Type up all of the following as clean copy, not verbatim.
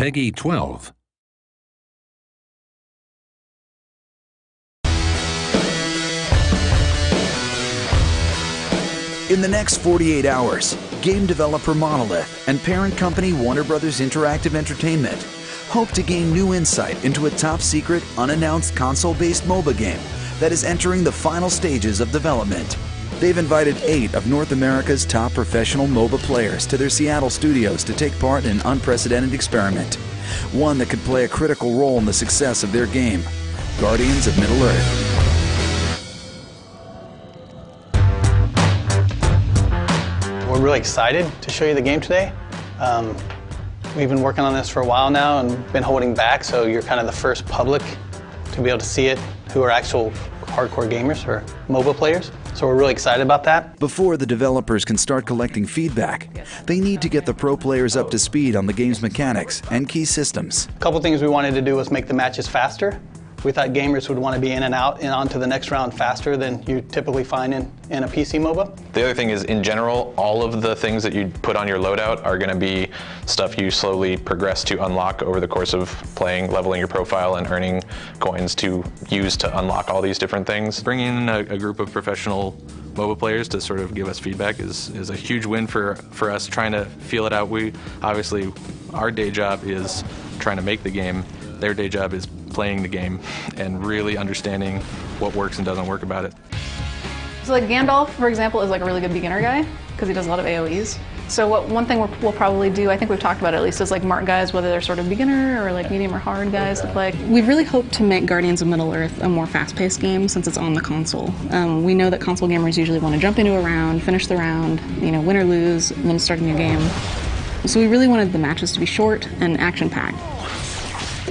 Peggy 12. In the next 48 hours, game developer Monolith and parent company Warner Brothers Interactive Entertainment hope to gain new insight into a top-secret, unannounced console-based MOBA game that is entering the final stages of development. They've invited 8 of North America's top professional MOBA players to their Seattle studios to take part in an unprecedented experiment, one that could play a critical role in the success of their game, Guardians of Middle-earth. We're really excited to show you the game today. We've been working on this for a while now and been holding back, so you're kind of the first public to be able to see it who are actual hardcore gamers or MOBA players. So we're really excited about that. Before the developers can start collecting feedback, they need to get the pro players up to speed on the game's mechanics and key systems. A couple things we wanted to do was make the matches faster. We thought gamers would want to be in and out and on to the next round faster than you typically find in a PC MOBA. The other thing is, in general, all of the things that you put on your loadout are going to be stuff you slowly progress to unlock over the course of playing, leveling your profile, and earning coins to use to unlock all these different things. Bringing in a group of professional MOBA players to sort of give us feedback is a huge win for us trying to feel it out. Obviously, our day job is trying to make the game. Their day job is playing the game and really understanding what works and doesn't work about it. So like Gandalf, for example, is like a really good beginner guy because he does a lot of AoEs. So one thing we'll probably do, I think we've talked about it at least, is like mark guys, whether they're sort of beginner or like medium or hard guys to play. We really hope to make Guardians of Middle-earth a more fast-paced game since it's on the console. We know that console gamers usually want to jump into a round, finish the round, win or lose, and then start a new game. So we really wanted the matches to be short and action-packed.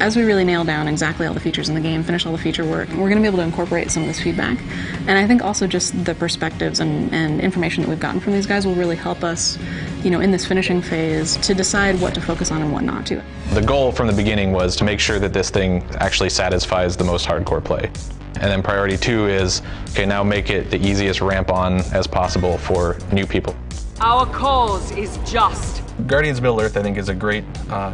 As we really nail down exactly all the features in the game, finish all the feature work, we're going to be able to incorporate some of this feedback. And I think also just the perspectives and information that we've gotten from these guys will really help us, in this finishing phase to decide what to focus on and what not to. The goal from the beginning was to make sure that this thing actually satisfies the most hardcore play. And then priority 2 is, okay, now make it the easiest ramp on as possible for new people. Our cause is just. Guardians of Middle-earth, I think, is a great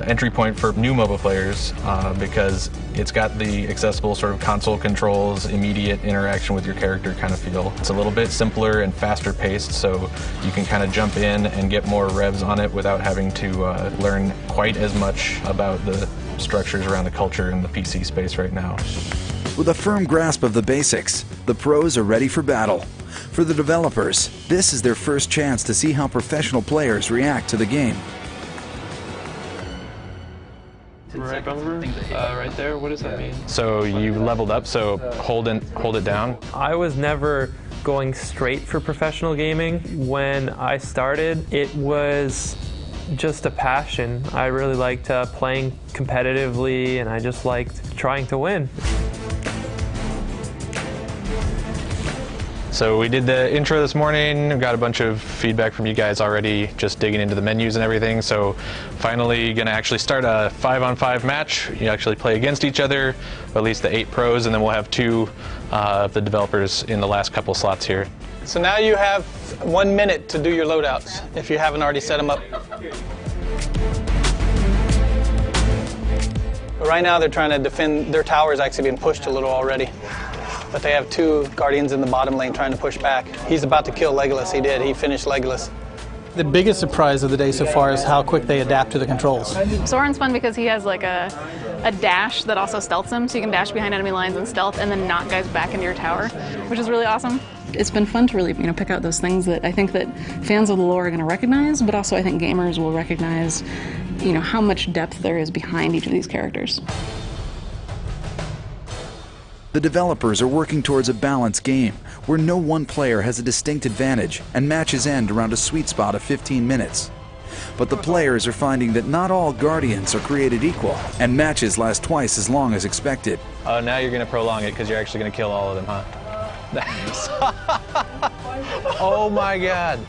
entry point for new MOBA players because it's got the accessible sort of console controls, immediate interaction with your character kind of feel. It's a little bit simpler and faster paced, so you can kind of jump in and get more revs on it without having to learn quite as much about the structures around the culture in the PC space right now. With a firm grasp of the basics, the pros are ready for battle. For the developers, this is their first chance to see how professional players react to the game. Right bumper, right there, what does that mean? So you leveled up, so hold it down. I was never going straight for professional gaming. When I started, it was just a passion. I really liked playing competitively, and I just liked trying to win. So we did the intro this morning, got a bunch of feedback from you guys already, just digging into the menus and everything. So finally gonna actually start a 5-on-5 match. You actually play against each other, at least the 8 pros, and then we'll have 2 of the developers in the last couple slots here. So now you have 1 minute to do your loadouts if you haven't already set them up. But right now they're trying to defend, their tower is actually being pushed a little already. But they have 2 Guardians in the bottom lane trying to push back. He's about to kill Legolas. He did. He finished Legolas. The biggest surprise of the day so far is how quick they adapt to the controls. Soren's fun because he has like a dash that also stealths him, so you can dash behind enemy lines and stealth and then knock guys back into your tower, which is really awesome. It's been fun to really pick out those things that I think that fans of the lore are going to recognize, but also I think gamers will recognize how much depth there is behind each of these characters. The developers are working towards a balanced game where no one player has a distinct advantage and matches end around a sweet spot of 15 minutes. But the players are finding that not all Guardians are created equal and matches last twice as long as expected. Oh, now you're going to prolong it because you're actually going to kill all of them, huh? Oh my god.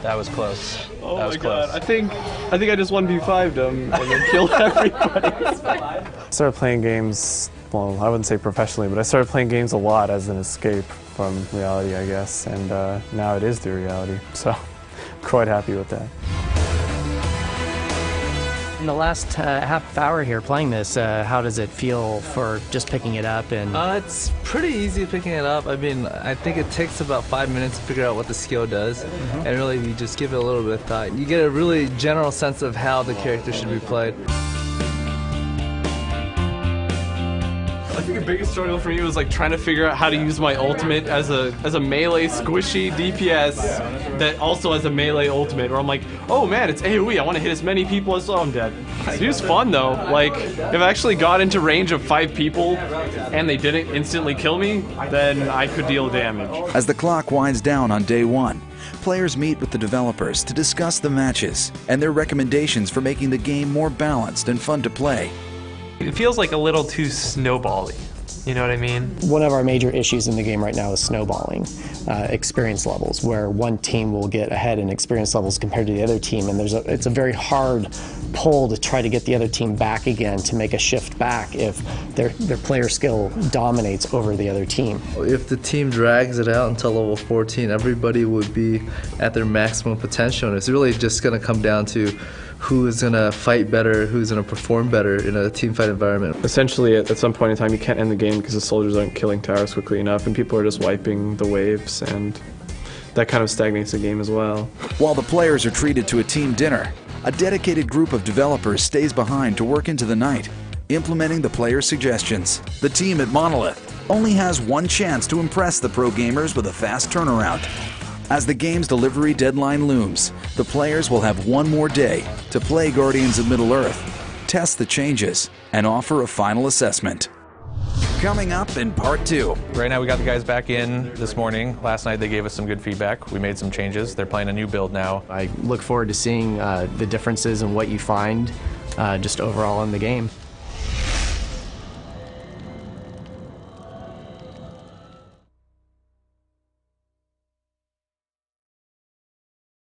That was close. Oh that was my close. god. I think I just 1v5'd them and then killed everybody. I started playing games, well, I wouldn't say professionally, but I started playing games a lot as an escape from reality, I guess, and now it is the reality, so I'm quite happy with that. In the last half hour here playing this, how does it feel for just picking it up? And it's pretty easy picking it up. I mean, I think it takes about 5 minutes to figure out what the skill does, and really you just give it a little bit of thought. You get a really general sense of how the character should be played. I think the biggest struggle for me was like trying to figure out how to use my ultimate as a melee squishy DPS that also has a melee ultimate, where I'm like, oh man, it's AoE, I want to hit as many people as... Oh, I'm dead. It was fun though. Like, if I actually got into range of 5 people and they didn't instantly kill me, then I could deal damage. As the clock winds down on day 1, players meet with the developers to discuss the matches and their recommendations for making the game more balanced and fun to play. It feels like a little too snowbally. You know what I mean? one of our major issues in the game right now is snowballing, experience levels, where one team will get ahead in experience levels compared to the other team, and it's a very hard pull to try to get the other team back again, to make a shift back if their player skill dominates over the other team. If the team drags it out until level 14, everybody would be at their maximum potential, and it's really just going to come down to who is going to fight better, who's going to perform better in a team fight environment. Essentially, at some point in time, you can't end the game because the soldiers aren't killing towers quickly enough, and people are just wiping the waves, and that kind of stagnates the game as well. While the players are treated to a team dinner, a dedicated group of developers stays behind to work into the night, implementing the players' suggestions. The team at Monolith only has one chance to impress the pro gamers with a fast turnaround. As the game's delivery deadline looms, the players will have one more day to play Guardians of Middle-earth, test the changes, and offer a final assessment. Coming up in part 2. Right now we got the guys back in this morning. Last night they gave us some good feedback. We made some changes. They're playing a new build now. I look forward to seeing the differences in what you find just overall in the game.